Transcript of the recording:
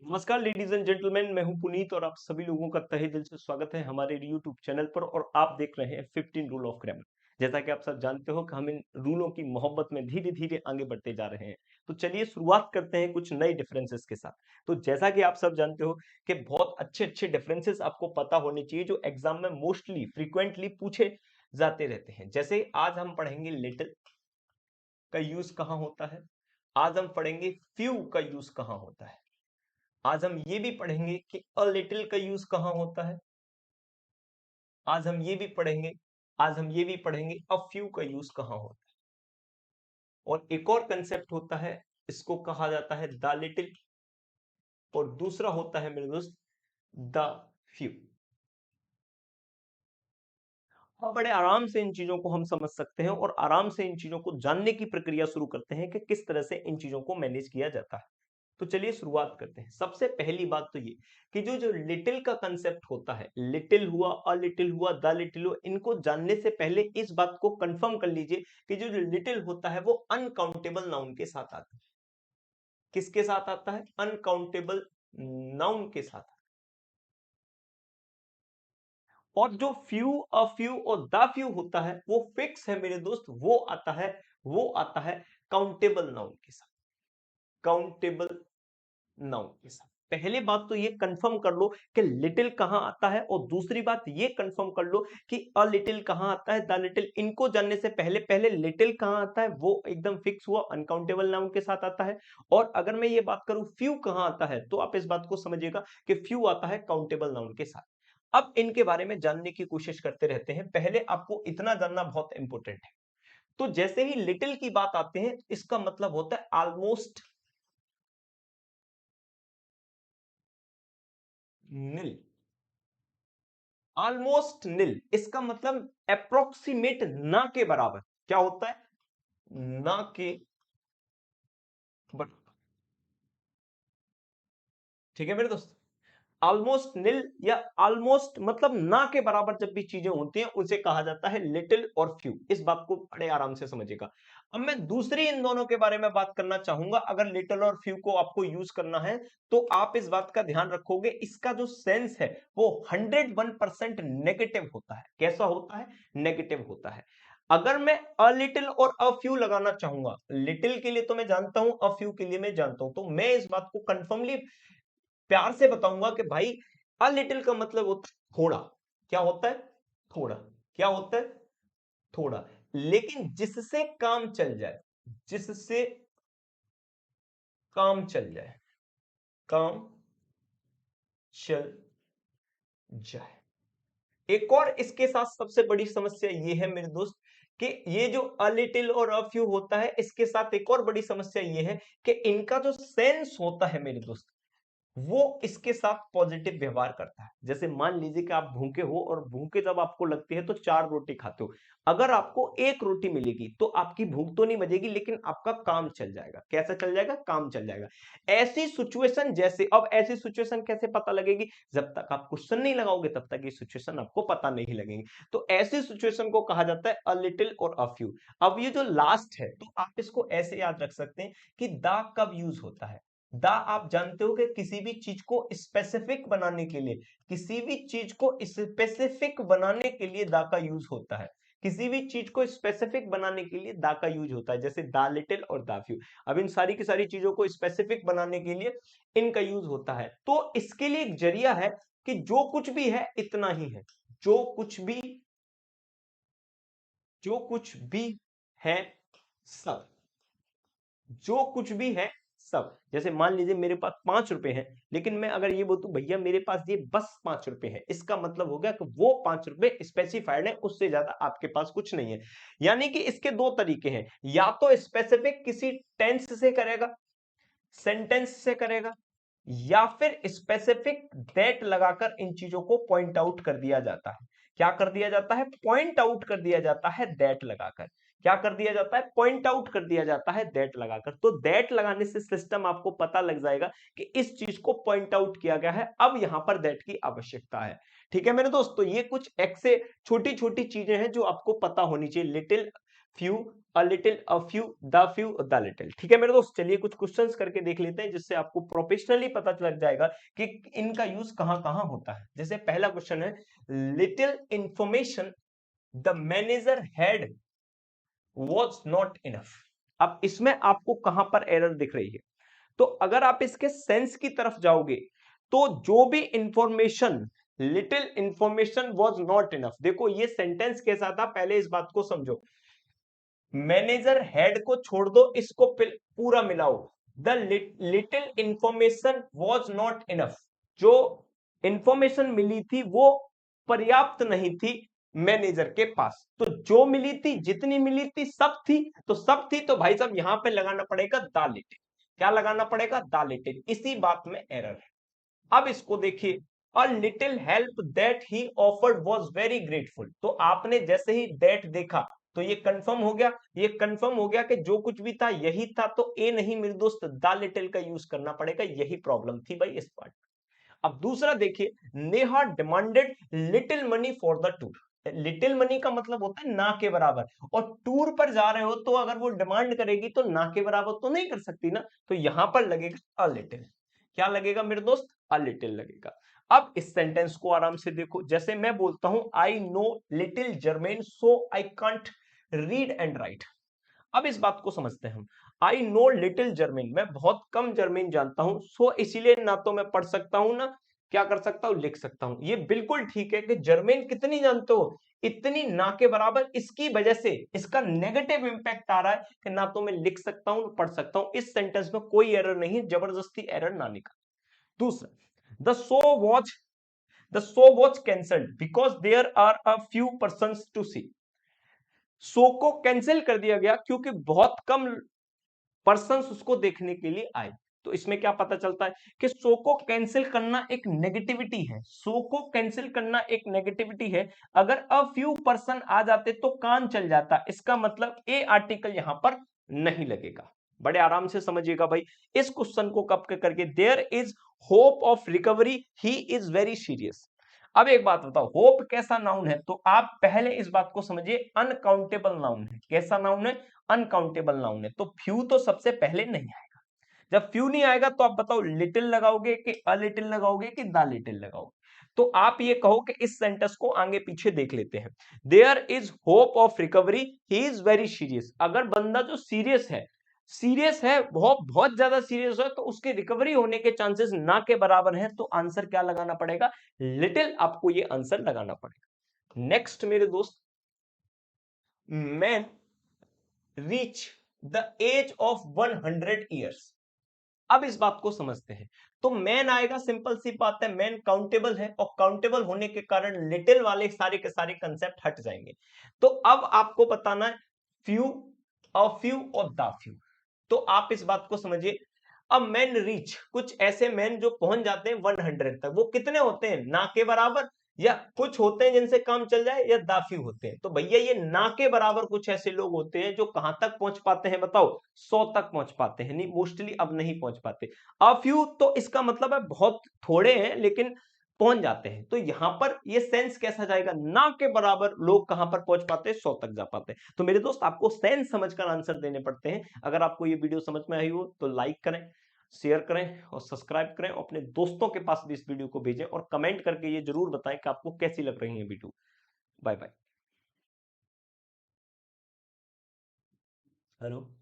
नमस्कार ladies and gentleman, मैं हूं पुनीत और आप सभी लोगों का तहे दिल से स्वागत है हमारे यूट्यूब चैनल पर। और आप देख रहे हैं 15 रूल ऑफ ग्रामर। जैसा कि आप सब जानते हो कि हम इन रूलों की मोहब्बत में धीरे धीरे आगे बढ़ते जा रहे हैं। तो चलिए शुरुआत करते हैं कुछ नए डिफरेंसेस के साथ। तो जैसा कि आप सब जानते हो कि बहुत अच्छे अच्छे डिफरेंसेस आपको पता होने चाहिए जो एग्जाम में मोस्टली फ्रीक्वेंटली पूछे जाते रहते हैं। जैसे आज हम पढ़ेंगे लिटिल का यूज कहाँ होता है, आज हम पढ़ेंगे फ्यू का यूज कहाँ होता है, आज हम ये भी पढ़ेंगे कि अ लिटिल का यूज कहां होता है, आज हम ये भी पढ़ेंगे अ फ्यू का यूज कहां होता है। और एक और कंसेप्ट होता है, इसको कहा जाता है द लिटिल, और दूसरा होता है मेरे दोस्त द फ्यू। हाँ, बड़े आराम से इन चीजों को हम समझ सकते हैं और आराम से इन चीजों को जानने की प्रक्रिया शुरू करते हैं कि किस तरह से इन चीजों को मैनेज किया जाता है। तो चलिए शुरुआत करते हैं। सबसे पहली बात तो ये कि जो जो लिटिल का कंसेप्ट होता है, लिटिल हुआ, अ लिटिल हुआ, द लिटिल हुआ, इनको जानने से पहले इस बात को कंफर्म कर लीजिए कि जो जो लिटिल होता है वो अनकाउंटेबल नाउन के साथ आता है। किसके साथ आता है? अनकाउंटेबल नाउन के साथ। और जो फ्यू, अ फ्यू और द फ्यू होता है वो फिक्स है मेरे दोस्त, वो आता है काउंटेबल नाउन के साथ, काउंटेबल नाउन के साथ। पहले बात तो ये कंफर्म कर लो कि लिटिल कहां आता है, और दूसरी बात ये कंफर्म कर लो कि अ लिटिल कहां आता है, द लिटिल। इनको जानने से पहले पहले लिटिल कहां आता है वो एकदम फिक्स हुआ, अनकाउंटेबल नाउन के साथ आता है। और अगर मैं ये बात करूं फ्यू कहां आता है, तो आप इस बात को समझिएगा कि फ्यू आता है काउंटेबल नाउन के साथ। अब इनके बारे में जानने की कोशिश करते रहते हैं। पहले आपको इतना जानना बहुत इंपॉर्टेंट है। तो जैसे ही लिटिल की बात आते हैं, इसका मतलब होता है ऑलमोस्ट निल। ऑलमोस्ट निल इसका मतलब अप्रोक्सीमेट, ना के बराबर। क्या होता है? ना के बराबर। ठीक है मेरे दोस्त, ऑलमोस्ट निल या ऑलमोस्ट मतलब ना के बराबर जब भी चीजें होती हैं उसे कहा जाता है लिटिल और फ्यू। इस बात को बड़े आराम से समझिएगा। अब मैं दूसरी इन दोनों के बारे में बात करना चाहूंगा। अगर लिटिल और फ्यू को आपको यूज करना है तो आप इस बात का ध्यान रखोगे, इसका जो सेंस है वो 101% नेगेटिव होता है। कैसा होता है? नेगेटिव होता है। अगर मैं अ लिटिल और अ फ्यू लगाना चाहूंगा, लिटिल के लिए तो मैं जानता हूं, अ फ्यू के लिए मैं जानता हूं, तो मैं इस बात को कंफर्मली प्यार से बताऊंगा कि भाई अ लिटिल का मतलब होता है थोड़ा। क्या होता है? थोड़ा। क्या होता है? थोड़ा। लेकिन जिससे काम चल जाए, जिससे काम चल जाए, काम चल जाए। एक और इसके साथ सबसे बड़ी समस्या ये है मेरे दोस्त कि ये जो अ लिटिल और अ फ्यू होता है, इसके साथ एक और बड़ी समस्या ये है कि इनका जो सेंस होता है मेरे दोस्त, वो इसके साथ पॉजिटिव व्यवहार करता है। जैसे मान लीजिए कि आप भूखे हो और भूखे जब आपको लगती है तो 4 रोटी खाते हो। अगर आपको 1 रोटी मिलेगी तो आपकी भूख तो नहीं मजेगी, लेकिन आपका काम चल जाएगा। कैसा चल जाएगा? काम चल जाएगा। ऐसी सिचुएशन जैसे, अब ऐसी सिचुएशन कैसे पता लगेगी? जब तक आप क्वेश्चन नहीं लगाओगे तब तक ये सिचुएशन आपको पता नहीं लगेगी। तो ऐसी सिचुएशन को कहा जाता है अ लिटिल और अ फ्यू। अब ये जो लास्ट है, तो आप इसको ऐसे याद रख सकते हैं कि द कब यूज होता है। द आप जानते हो कि किसी भी चीज को स्पेसिफिक बनाने के लिए, किसी भी चीज को स्पेसिफिक बनाने के लिए द का यूज होता है। किसी भी चीज को स्पेसिफिक बनाने के लिए द का यूज होता है, जैसे द लिटिल और द फ्यू। अब इन सारी की सारी चीजों को स्पेसिफिक बनाने के लिए इनका यूज होता है। तो इसके लिए एक जरिया है कि जो कुछ भी है इतना ही है। जो कुछ भी, जो कुछ भी है सब, जो कुछ भी है सब। जैसे मान लीजिए मेरे पास 5 रुपए हैं, लेकिन मैं अगर ये बोलूं भैया मेरे पास ये बस 5 रुपए है, इसका मतलब हो गया कि वो 5 रुपए स्पेसिफाइड है, उससे ज्यादा आपके पास कुछ नहीं है। यानी कि इसके दो तरीके हैं, या तो स्पेसिफिक किसी टेंस से करेगा, सेंटेंस से करेगा, या फिर स्पेसिफिक दैट लगाकर इन चीजों को पॉइंट आउट कर दिया जाता है। क्या कर दिया जाता है? पॉइंट आउट कर दिया जाता है दैट लगाकर। क्या कर दिया जाता है? पॉइंट आउट कर दिया जाता है दैट लगाकर। तो दैट लगाने से सिस्टम आपको पता लग जाएगा कि इस चीज को पॉइंट आउट किया गया है, अब यहां पर दैट की आवश्यकता है। ठीक है मेरे दोस्तों, ये कुछ एक से छोटी छोटी चीजें हैं जो आपको पता होनी चाहिए little few, a little, a few, the little. ठीक है मेरे दोस्त, चलिए कुछ क्वेश्चंस करके देख लेते हैं जिससे आपको प्रोफेशनली पता लग जाएगा कि इनका यूज कहां कहां होता है। जैसे पहला क्वेश्चन है, little information the manager had was not enough। अब इसमें आपको कहां पर एरर दिख रही है? तो अगर आप इसके सेंस की तरफ जाओगे तो जो भी information, little information was not enough, देखो ये सेंटेंस कैसा था, पहले इस बात को समझो। मैनेजर हेड को छोड़ दो, इसको पूरा मिलाओ। The little information was not enough, जो इंफॉर्मेशन मिली थी वो पर्याप्त नहीं थी मैनेजर के पास। तो जो मिली थी, जितनी मिली थी सब थी, तो सब थी, तो भाई साहब यहां पे लगाना पड़ेगा द लिटिल। क्या लगाना पड़ेगा? The little. इसी बात में एरर है। अब इसको देखिए, a little help that he offered was very grateful. तो आपने जैसे ही दैट देखा तो ये कंफर्म हो गया, ये कंफर्म हो गया कि जो कुछ भी था यही था। तो ए नहीं मेरे दोस्त, द लिटिल का यूज करना पड़ेगा, यही प्रॉब्लम थी भाई इस पार्ट। अब दूसरा देखिए, Neha demanded little money for the tour. Little money का मतलब होता है ना के बराबर, और टूर पर जा रहे हो तो अगर वो डिमांड करेगी तो ना के बराबर तो नहीं कर सकती ना, तो यहां पर लगेगा अ लिटिल। क्या लगेगा मेरे दोस्त? अ लिटिल लगेगा। अब इस सेंटेंस को आराम से देखो, जैसे मैं बोलता हूं I know little German so I can't read and right. अब इस बात को समझते हैं हम। आई नो लिटिल जर्मन, मैं बहुत कम जर्मन जानता हूं, सो इसीलिए ना तो मैं पढ़ सकता हूं ना क्या कर सकता हूं, लिख सकता हूं। ये बिल्कुल ठीक है कि जर्मन कितनी जानते हो, इतनी ना के बराबर। इसकी वजह से इसका नेगेटिव इंपैक्ट आ रहा है कि ना तो मैं लिख सकता हूं ना पढ़ सकता हूं। इस सेंटेंस में कोई एरर नहीं है, जबरदस्ती एरर ना निकाल। दूसरा, the show watch, the show watch cancelled because there are a few person to see. Show को कैंसिल कर दिया गया क्योंकि बहुत कम पर्सन्स उसको देखने के लिए आए। तो इसमें क्या पता चलता है कि शो को कैंसिल करना एक नेगेटिविटी है। शो को कैंसिल करना एक नेगेटिविटी है। अगर अ फ्यू पर्सन आ जाते तो काम चल जाता, इसका मतलब ए आर्टिकल यहां पर नहीं लगेगा। बड़े आराम से समझिएगा भाई इस क्वेश्चन को कब करके, there is hope of recovery, he is very serious. अब एक बात बताओ, होप कैसा नाउन है? तो आप पहले इस बात को समझिए, अनकाउंटेबल नाउन है। कैसा नाउन है? अनकाउंटेबल नाउन है। तो फ्यू तो सबसे पहले नहीं आएगा। जब फ्यू नहीं आएगा तो आप बताओ लिटिल लगाओगे कि अ लिटिल लगाओगे कि द लिटिल लगाओगे? तो आप ये कहो कि इस सेंटेंस को आगे पीछे देख लेते हैं। There is hope of recovery, he is very serious. अगर बंदा जो सीरियस है, सीरियस है, बहुत बहुत ज्यादा सीरियस है, तो उसके रिकवरी होने के चांसेस ना के बराबर हैं। तो आंसर क्या लगाना पड़ेगा? लिटिल। आपको ये आंसर लगाना पड़ेगा। नेक्स्ट मेरे दोस्त, man reach the age of 100 years. अब इस बात को समझते हैं। तो मैन आएगा, सिंपल सी बात है, मैन काउंटेबल है, और काउंटेबल होने के कारण लिटिल वाले सारे के सारे कंसेप्ट हट जाएंगे। तो अब आपको बताना है फ्यू, अ फ्यू और द फ्यू। तो आप इस बात को समझिए, अब मैन रीच, कुछ ऐसे मैन जो पहुंच जाते हैं 100 तक, वो कितने होते हैं? ना के बराबर, या कुछ होते हैं जिनसे काम चल जाए, या दाफी होते हैं। तो भैया ये ना के बराबर कुछ ऐसे लोग होते हैं जो कहां तक पहुंच पाते हैं बताओ? 100 तक पहुंच पाते हैं। नहीं, मोस्टली अब नहीं पहुंच पाते। अ फ्यू तो इसका मतलब है बहुत थोड़े हैं लेकिन पहुंच जाते हैं। तो यहां पर ये सेंस कैसा जाएगा? ना के बराबर लोग कहां पर पहुंच पाते हैं? 100 तक जा पाते हैं। तो मेरे दोस्त आपको सेंस समझकर आंसर देने पड़ते हैं। अगर आपको ये वीडियो समझ में आई हो तो लाइक करें, शेयर करें और सब्सक्राइब करें, और अपने दोस्तों के पास भी इस वीडियो को भेजें, और कमेंट करके ये जरूर बताएं कि आपको कैसी लग रही है वीडियो। Bye bye. हेलो।